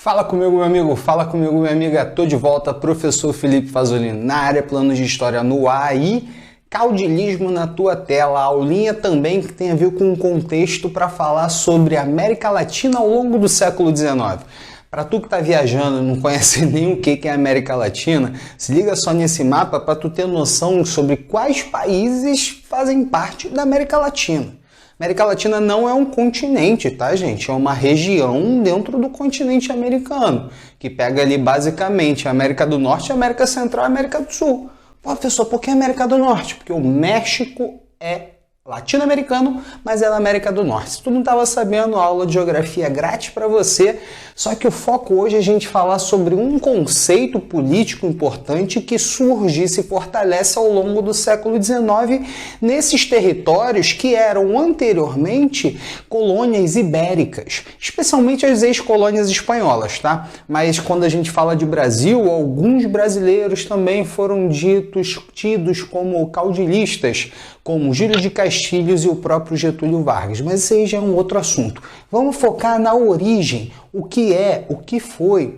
Fala comigo, meu amigo, fala comigo, minha amiga. Tô de volta, professor Felipe Fazolini na área, planos de história no ar e caudilismo na tua tela. Aulinha também que tem a ver com o contexto para falar sobre a América Latina ao longo do século XIX. Para tu que tá viajando e não conhece nem o que é a América Latina, se liga só nesse mapa para tu ter noção sobre quais países fazem parte da América Latina. América Latina não é um continente, tá, gente? É uma região dentro do continente americano, que pega ali basicamente a América do Norte, a América Central e a América do Sul. Pô, professor, por que América do Norte? Porque o México é latino-americano, mas é da América do Norte. Se tu não estava sabendo, aula de geografia grátis para você, só que o foco hoje é a gente falar sobre um conceito político importante que surge e se fortalece ao longo do século XIX nesses territórios que eram anteriormente colônias ibéricas, especialmente as ex-colônias espanholas, tá? Mas quando a gente fala de Brasil, alguns brasileiros também foram tidos como caudilistas, como Júlio de Castilhos e o próprio Getúlio Vargas, mas esse aí já é um outro assunto. Vamos focar na origem, o que é, o que foi,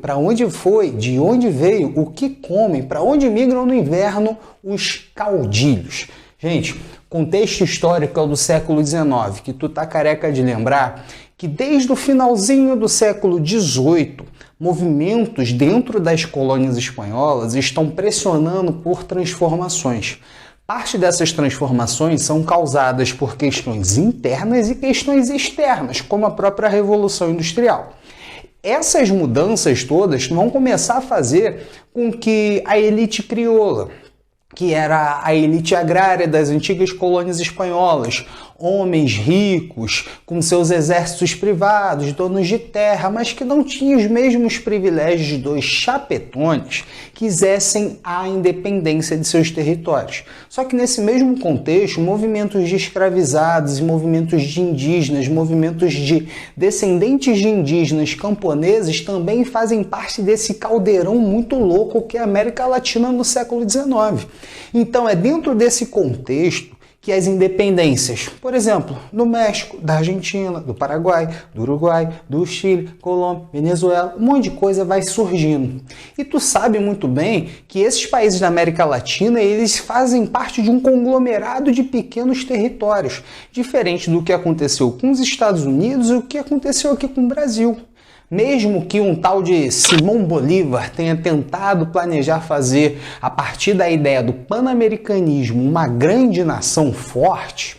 de onde veio, o que comem, para onde migram no inverno os caudilhos. Gente, contexto histórico é o do século XIX, que tu tá careca de lembrar que desde o finalzinho do século XVIII, movimentos dentro das colônias espanholas estão pressionando por transformações. Parte dessas transformações são causadas por questões internas e questões externas, como a própria Revolução Industrial. Essas mudanças todas vão começar a fazer com que a elite crioula, que era a elite agrária das antigas colônias espanholas, homens ricos, com seus exércitos privados, donos de terra, mas que não tinham os mesmos privilégios dos chapetones, quisessem a independência de seus territórios. Só que nesse mesmo contexto, movimentos de escravizados, movimentos de indígenas, movimentos de descendentes de indígenas camponeses também fazem parte desse caldeirão muito louco que é a América Latina no século XIX. Então é dentro desse contexto que as independências, por exemplo, do México, da Argentina, do Paraguai, do Uruguai, do Chile, Colômbia, Venezuela, um monte de coisa vai surgindo. E tu sabe muito bem que esses países da América Latina, eles fazem parte de um conglomerado de pequenos territórios, diferente do que aconteceu com os Estados Unidos e o que aconteceu aqui com o Brasil. Mesmo que um tal de Simão Bolívar tenha tentado planejar fazer, a partir da ideia do pan-americanismo, uma grande nação forte,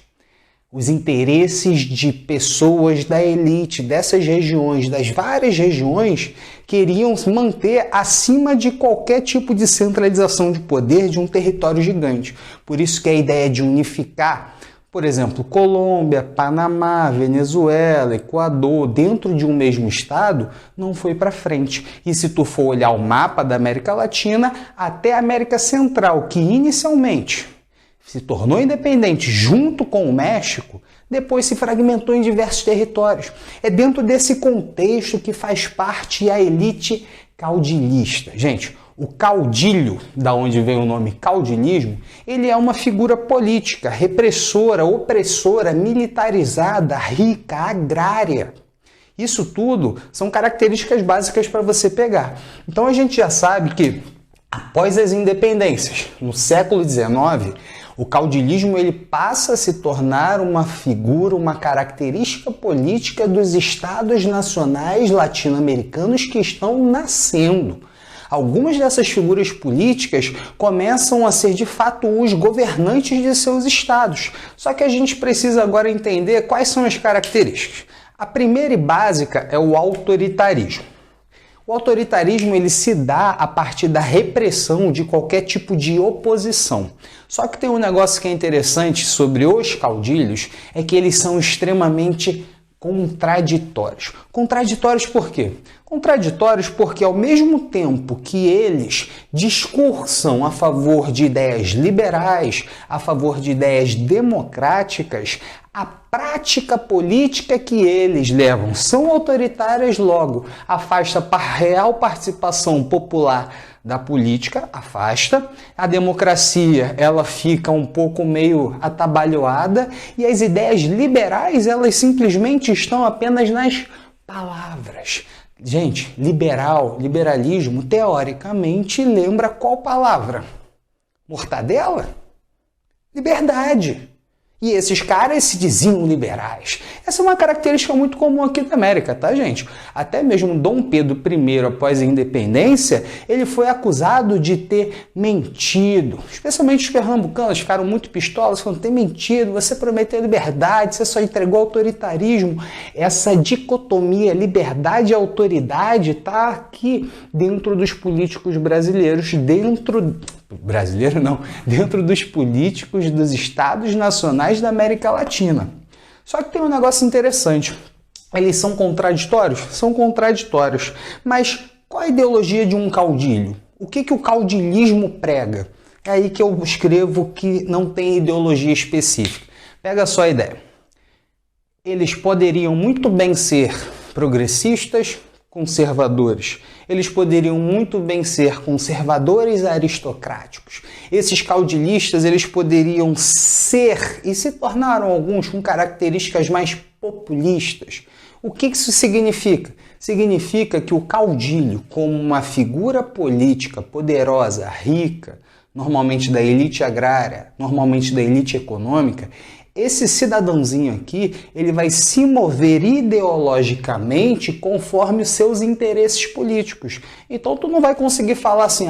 os interesses de pessoas da elite dessas regiões, das várias regiões, queriam se manter acima de qualquer tipo de centralização de poder de um território gigante. Por isso que a ideia de unificar, por exemplo, Colômbia, Panamá, Venezuela, Equador, dentro de um mesmo estado, não foi para frente. E se tu for olhar o mapa da América Latina, até a América Central, que inicialmente se tornou independente junto com o México, depois se fragmentou em diversos territórios. É dentro desse contexto que faz parte a elite caudilista. Gente, o caudilho, da onde vem o nome caudilismo, ele é uma figura política, repressora, opressora, militarizada, rica, agrária. Isso tudo são características básicas para você pegar. Então a gente já sabe que, após as independências, no século XIX, o caudilismo ele passa a se tornar uma figura, uma característica política dos estados nacionais latino-americanos que estão nascendo. Algumas dessas figuras políticas começam a ser de fato os governantes de seus estados. Só que a gente precisa agora entender quais são as características. A primeira e básica é o autoritarismo. O autoritarismo ele se dá a partir da repressão de qualquer tipo de oposição. Só que tem um negócio que é interessante sobre os caudilhos, é que eles são extremamente contraditórios. Contraditórios por quê? Contraditórios porque ao mesmo tempo que eles discursam a favor de ideias liberais, a favor de ideias democráticas, a prática política que eles levam são autoritárias, logo afasta a real participação popular da política, afasta, a democracia ela fica um pouco meio atabalhoada e as ideias liberais elas simplesmente estão apenas nas palavras. Gente, liberalismo, teoricamente, lembra qual palavra? Mortadela? Liberdade. E esses caras se diziam liberais. Essa é uma característica muito comum aqui na América, tá, gente? Até mesmo Dom Pedro I, após a independência, ele foi acusado de ter mentido. Especialmente os pernambucanos ficaram muito pistolas, falando: ter mentido, você prometeu liberdade, você só entregou autoritarismo. Essa dicotomia liberdade e autoridade está aqui dentro dos políticos brasileiros, dentro dos políticos dos estados nacionais da América Latina. Só que tem um negócio interessante. Eles são contraditórios? São contraditórios. Mas qual a ideologia de um caudilho? O que o caudilismo prega? É aí que eu escrevo que não tem ideologia específica. Pega só a ideia. Eles poderiam muito bem ser progressistas, conservadores. Eles poderiam muito bem ser conservadores aristocráticos. Esses caudilistas, eles poderiam ser, e se tornaram alguns com características mais populistas. O que isso significa? Significa que o caudilho, como uma figura política poderosa, rica, normalmente da elite agrária, normalmente da elite econômica, esse cidadãozinho aqui, ele vai se mover ideologicamente conforme os seus interesses políticos. Então tu não vai conseguir falar assim: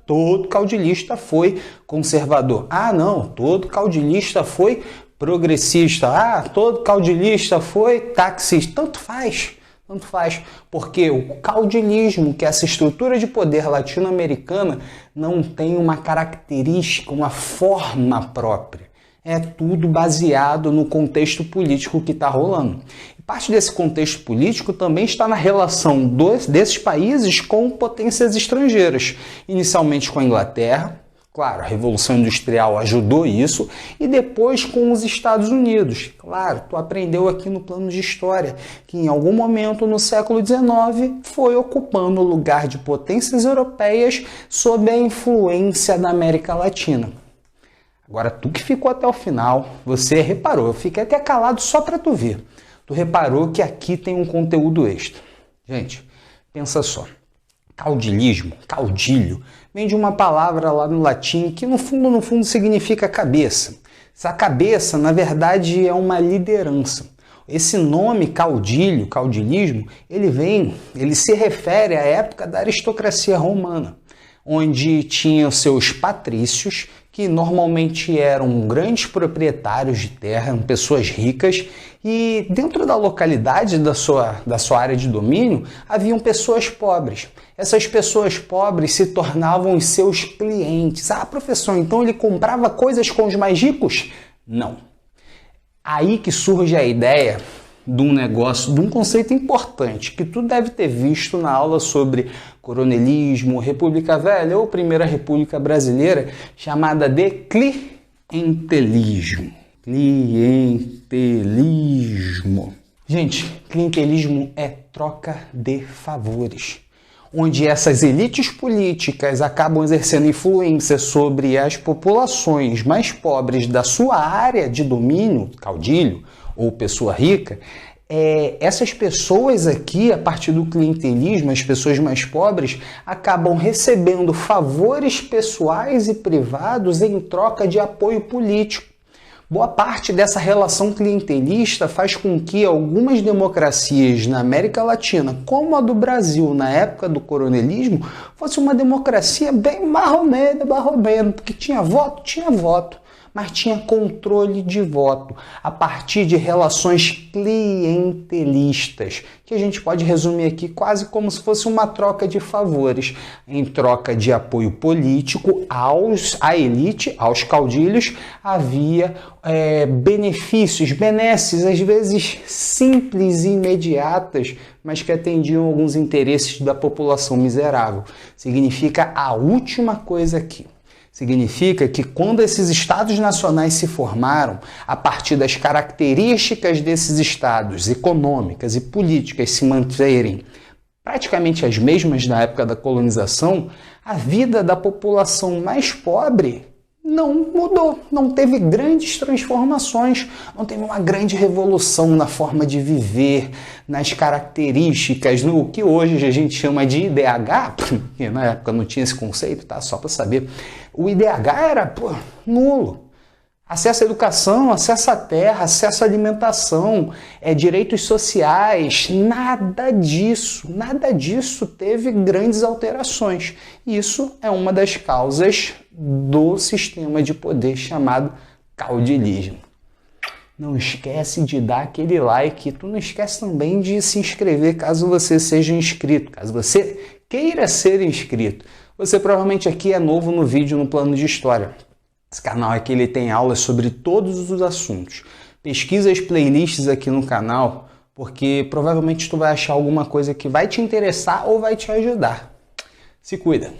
todo caudilista foi conservador. Não, todo caudilista foi progressista. Todo caudilista foi taxista. Tanto faz, porque o caudilismo, que é essa estrutura de poder latino-americana, não tem uma característica, uma forma própria. É tudo baseado no contexto político que está rolando. E parte desse contexto político também está na relação desses países com potências estrangeiras. Inicialmente com a Inglaterra, claro, a Revolução Industrial ajudou isso, e depois com os Estados Unidos. Claro, tu aprendeu aqui no plano de história que em algum momento no século XIX foi ocupando o lugar de potências europeias sob a influência da América Latina. Agora, tu que ficou até o final, você reparou, eu fiquei até calado só para tu ver. Tu reparou que aqui tem um conteúdo extra. Gente, pensa só. Caudilho, vem de uma palavra lá no latim que no fundo significa cabeça. Essa cabeça, na verdade, é uma liderança. Esse nome caudilismo, ele se refere à época da aristocracia romana, onde tinham seus patrícios, que normalmente eram grandes proprietários de terra, eram pessoas ricas, e dentro da localidade da sua área de domínio, haviam pessoas pobres. Essas pessoas pobres se tornavam os seus clientes. Professor, então ele comprava coisas com os mais ricos? Não. Aí que surge a ideia de um conceito importante que tu deve ter visto na aula sobre coronelismo, República Velha ou Primeira República Brasileira, chamada de clientelismo. Gente, clientelismo é troca de favores, onde essas elites políticas acabam exercendo influência sobre as populações mais pobres da sua área de domínio, caudilho ou pessoa rica. Essas pessoas aqui, a partir do clientelismo, as pessoas mais pobres, acabam recebendo favores pessoais e privados em troca de apoio político. Boa parte dessa relação clientelista faz com que algumas democracias na América Latina, como a do Brasil na época do coronelismo, fosse uma democracia bem marromeno, porque tinha voto, mas tinha controle de voto a partir de relações clientelistas, que a gente pode resumir aqui quase como se fosse uma troca de favores, em troca de apoio político à elite, aos caudilhos, havia benesses, às vezes simples e imediatas, mas que atendiam alguns interesses da população miserável. Significa a última coisa aqui. Significa que quando esses estados nacionais se formaram, a partir das características desses estados, econômicas e políticas, se manterem praticamente as mesmas na época da colonização, a vida da população mais pobre não mudou, não teve grandes transformações, não teve uma grande revolução na forma de viver, nas características, no que hoje a gente chama de IDH, porque na época não tinha esse conceito, tá? Só para saber. O IDH era, nulo. Acesso à educação, acesso à terra, acesso à alimentação, direitos sociais, nada disso teve grandes alterações. Isso é uma das causas do sistema de poder chamado caudilismo. Não esquece de dar aquele like, tu não esquece também de se inscrever caso você seja inscrito, caso você queira ser inscrito. Você provavelmente aqui é novo no vídeo no plano de história. Esse canal aqui ele tem aulas sobre todos os assuntos. Pesquisa as playlists aqui no canal, porque provavelmente tu vai achar alguma coisa que vai te interessar ou vai te ajudar. Se cuida!